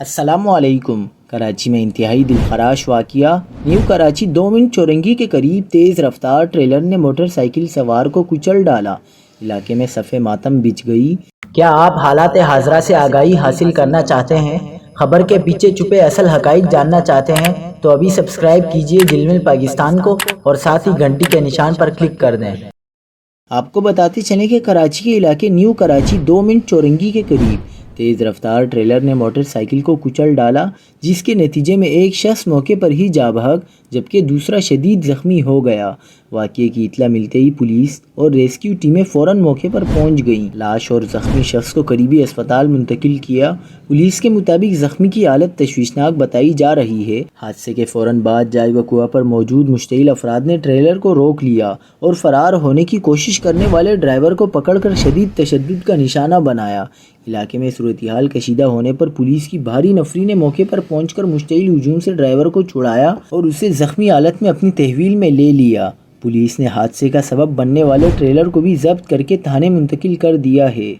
السلام علیکم۔ کراچی میں انتہائی دلخراش واقعہ۔ نیو کراچی 2 منٹ چورنگی کے قریب تیز رفتار ٹریلر نے موٹر سائیکل سوار کو کچل ڈالا۔ علاقے میں صف ماتم بچھ گئی۔ کیا آپ حالات حاضرہ سے آگاہی حاصل کرنا چاہتے ہیں؟ خبر کے پیچھے چھپے اصل حقائق جاننا چاہتے ہیں تو ابھی سبسکرائب کیجئے جلمل پاکستان کو اور ساتھ ہی گھنٹی کے نشان پر کلک کر دیں۔ آپ کو بتاتے چلیں کہ کراچی کے علاقے نیو کراچی 2 منٹ چورنگی کے قریب تیز رفتار ٹریلر نے موٹر سائیکل کو کچل ڈالا، جس کے نتیجے میں ایک شخص موقع پر ہی جاں بحق جبکہ دوسرا شدید زخمی ہو گیا۔ واقعے کی اطلاع ملتے ہی پولیس اور ریسکیو ٹیمیں فوراً موقع پر پہنچ گئیں۔ لاش اور زخمی شخص کو قریبی اسپتال منتقل کیا۔ پولیس کے مطابق زخمی کی حالت تشویشناک بتائی جا رہی ہے۔ حادثے کے فوراً بعد جائے وقوع پر موجود مشتعل افراد نے ٹریلر کو روک لیا اور فرار ہونے کی کوشش کرنے والے ڈرائیور کو پکڑ کر شدید تشدد کا نشانہ بنایا۔ علاقے میں صورتحال کشیدہ ہونے پر پولیس کی بھاری نفری نے موقع پر پہنچ کر مشتعل ہجوم سے ڈرائیور کو چھڑایا اور اسے زخمی حالت میں اپنی تحویل میں لے لیا۔ پولیس نے حادثے کا سبب بننے والے ٹریلر کو بھی ضبط کر کے تھانے منتقل کر دیا ہے۔